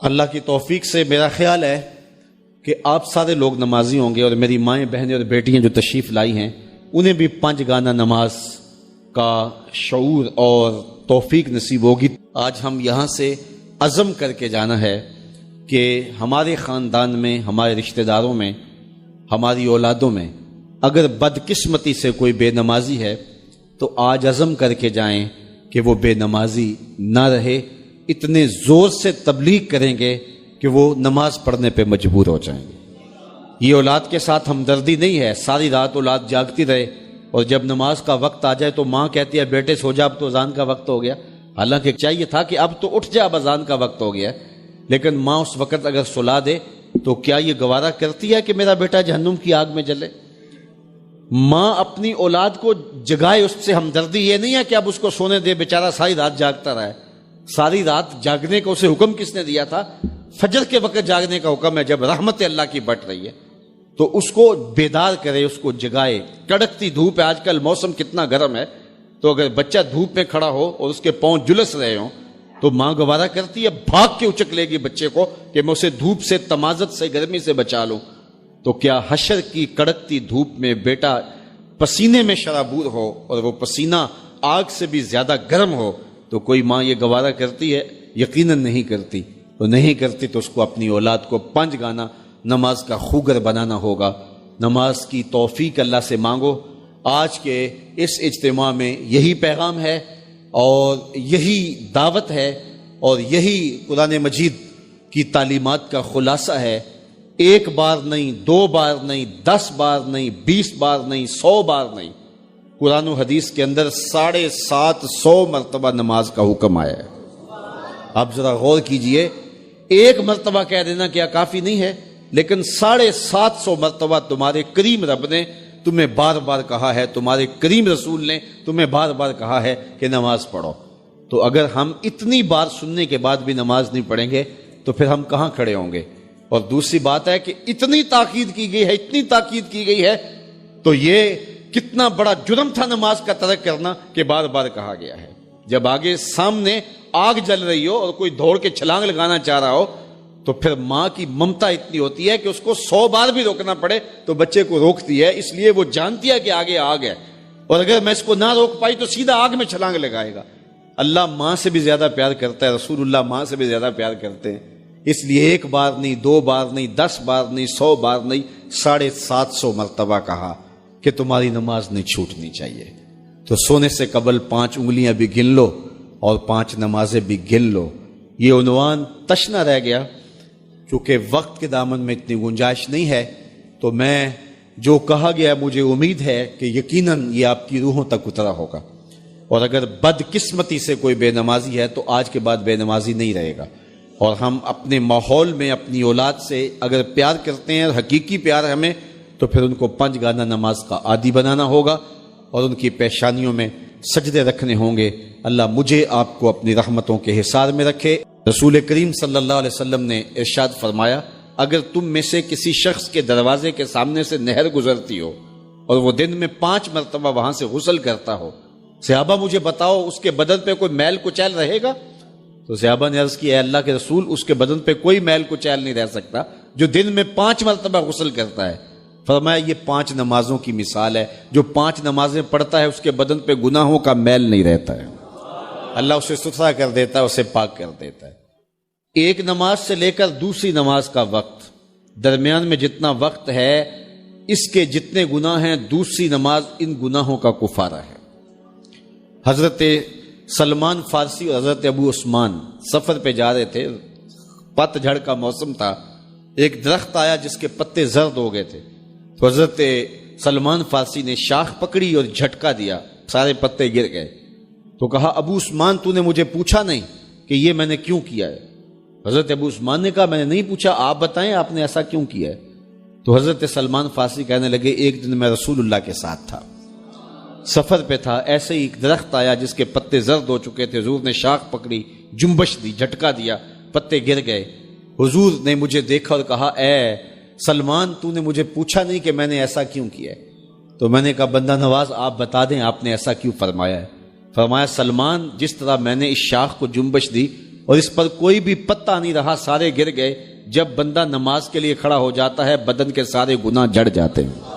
اللہ کی توفیق سے میرا خیال ہے کہ آپ سارے لوگ نمازی ہوں گے، اور میری مائیں بہنیں اور بیٹیاں جو تشریف لائی ہیں انہیں بھی 5 گانہ نماز کا شعور اور توفیق نصیب ہوگی۔ آج ہم یہاں سے عزم کر کے جانا ہے کہ ہمارے خاندان میں، ہمارے رشتہ داروں میں، ہماری اولادوں میں اگر بدقسمتی سے کوئی بے نمازی ہے تو آج عزم کر کے جائیں کہ وہ بے نمازی نہ رہے، اتنے زور سے تبلیغ کریں گے کہ وہ نماز پڑھنے پہ مجبور ہو جائیں گے۔ یہ اولاد کے ساتھ ہمدردی نہیں ہے، ساری رات اولاد جاگتی رہے اور جب نماز کا وقت آ جائے تو ماں کہتی ہے بیٹے سو جا، اب تو اذان کا وقت ہو گیا، حالانکہ چاہیے تھا کہ اب تو اٹھ جا، اب اذان کا وقت ہو گیا، لیکن ماں اس وقت اگر سلا دے تو کیا یہ گوارا کرتی ہے کہ میرا بیٹا جہنم کی آگ میں جلے؟ ماں اپنی اولاد کو جگائے، اس سے ہمدردی یہ نہیں ہے کہ اب اس کو سونے دے، بیچارہ ساری رات جاگتا رہے۔ ساری رات جاگنے کا اسے حکم کس نے دیا تھا؟ فجر کے وقت جاگنے کا حکم ہے، جب رحمت اللہ کی بٹ رہی ہے تو اس کو بیدار کرے، اس کو جگائے۔ کڑکتی دھوپ ہے، آج کل موسم کتنا گرم ہے، تو اگر بچہ دھوپ میں کھڑا ہو اور اس کے پاؤں جلس رہے ہوں تو ماں گوارا کرتی ہے، بھاگ کے اچک لے گی بچے کو کہ میں اسے دھوپ سے، تمازت سے، گرمی سے بچا لوں۔ تو کیا حشر کی کڑکتی دھوپ میں بیٹا پسینے میں شرابور ہو اور وہ پسینہ آگ سے بھی زیادہ گرم ہو تو کوئی ماں یہ گوارا کرتی ہے؟ یقیناً نہیں کرتی۔ تو نہیں کرتی تو اس کو اپنی اولاد کو 5 گانہ نماز کا خوگر بنانا ہوگا۔ نماز کی توفیق اللہ سے مانگو۔ آج کے اس اجتماع میں یہی پیغام ہے اور یہی دعوت ہے اور یہی قرآن مجید کی تعلیمات کا خلاصہ ہے۔ 1 بار نہیں، 2 بار نہیں، 10 بار نہیں، 20 بار نہیں، 100 بار نہیں، قرآن و حدیث کے اندر 750 مرتبہ نماز کا حکم آیا ہے۔ آپ ذرا غور کیجئے، 1 مرتبہ کہہ دینا کیا کافی نہیں ہے؟ لیکن 750 مرتبہ تمہارے کریم رب نے تمہیں بار بار کہا ہے، تمہارے کریم رسول نے تمہیں بار بار کہا ہے کہ نماز پڑھو۔ تو اگر ہم اتنی بار سننے کے بعد بھی نماز نہیں پڑھیں گے تو پھر ہم کہاں کھڑے ہوں گے؟ اور دوسری بات ہے کہ اتنی تاکید کی گئی ہے، اتنی تاکید کی گئی ہے تو یہ کتنا بڑا جرم تھا نماز کا ترک کرنا کہ بار بار کہا گیا ہے۔ جب آگے سامنے آگ جل رہی ہو اور کوئی دوڑ کے چھلانگ لگانا چاہ رہا ہو تو پھر ماں کی ممتا اتنی ہوتی ہے کہ اس کو 100 بار بھی روکنا پڑے تو بچے کو روکتی ہے، اس لیے وہ جانتی ہے کہ آگے آگ ہے، اور اگر میں اس کو نہ روک پائی تو سیدھا آگ میں چھلانگ لگائے گا۔ اللہ ماں سے بھی زیادہ پیار کرتا ہے، رسول اللہ ماں سے بھی زیادہ پیار کرتے ہیں، اس لیے 1 بار نہیں، 2 بار نہیں، 10 بار نہیں، 100 بار نہیں، 750 مرتبہ کہا کہ تمہاری نماز نہیں چھوٹنی چاہیے۔ تو سونے سے قبل 5 انگلیاں بھی گن لو اور 5 نمازیں بھی گن لو۔ یہ عنوان تشنا رہ گیا، چونکہ وقت کے دامن میں اتنی گنجائش نہیں ہے، تو میں جو کہا گیا مجھے امید ہے کہ یقیناً یہ آپ کی روحوں تک اترا ہوگا، اور اگر بدقسمتی سے کوئی بے نمازی ہے تو آج کے بعد بے نمازی نہیں رہے گا۔ اور ہم اپنے ماحول میں اپنی اولاد سے اگر پیار کرتے ہیں، حقیقی پیار ہے ہمیں، تو پھر ان کو 5 گانہ نماز کا عادی بنانا ہوگا اور ان کی پیشانیوں میں سجدے رکھنے ہوں گے۔ اللہ مجھے آپ کو اپنی رحمتوں کے حصار میں رکھے۔ رسول کریم صلی اللہ علیہ وسلم نے ارشاد فرمایا، اگر تم میں سے کسی شخص کے دروازے کے سامنے سے نہر گزرتی ہو اور وہ دن میں 5 مرتبہ وہاں سے غسل کرتا ہو، صحابہ مجھے بتاؤ اس کے بدن پہ کوئی میل کچیل رہے گا؟ تو صحابہ نے عرض کی، اے اللہ کے رسول، اس کے بدن پہ کوئی میل کچیل نہیں رہ سکتا جو دن میں 5 مرتبہ غسل کرتا ہے۔ فرمایا یہ 5 نمازوں کی مثال ہے، جو 5 نمازیں پڑھتا ہے اس کے بدن پہ گناہوں کا میل نہیں رہتا ہے، اللہ اسے ستھرا کر دیتا ہے، اسے پاک کر دیتا ہے۔ ایک نماز سے لے کر دوسری نماز کا وقت، درمیان میں جتنا وقت ہے اس کے جتنے گناہ ہیں، دوسری نماز ان گناہوں کا کفارہ ہے۔ حضرت سلمان فارسی اور حضرت ابو عثمان سفر پہ جا رہے تھے، پت جھڑ کا موسم تھا، ایک درخت آیا جس کے پتے زرد ہو گئے تھے، تو حضرت سلمان فارسی نے شاخ پکڑی اور جھٹکا دیا، سارے پتے گر گئے۔ تو کہا ابو عثمان تو نے مجھے پوچھا نہیں کہ یہ میں نے کیوں کیا ہے؟ حضرت ابو عثمان نے کہا میں نے نہیں پوچھا، آپ بتائیں آپ نے ایسا کیوں کیا ہے؟ تو حضرت سلمان فارسی کہنے لگے ایک دن میں رسول اللہ کے ساتھ تھا، سفر پہ تھا، ایسے ہی ایک درخت آیا جس کے پتے زرد ہو چکے تھے، حضور نے شاخ پکڑی، جنبش دی، جھٹکا دیا، پتے گر گئے۔ حضور نے مجھے دیکھا اور کہا اے سلمان تو نے مجھے پوچھا نہیں کہ میں نے ایسا کیوں کیا ہے؟ تو میں نے کہا بندہ نواز آپ بتا دیں آپ نے ایسا کیوں فرمایا ہے؟ فرمایا سلمان جس طرح میں نے اس شاخ کو جنبش دی اور اس پر کوئی بھی پتہ نہیں رہا، سارے گر گئے۔ جب بندہ نماز کے لیے کھڑا ہو جاتا ہے بدن کے سارے گناہ جڑ جاتے ہیں۔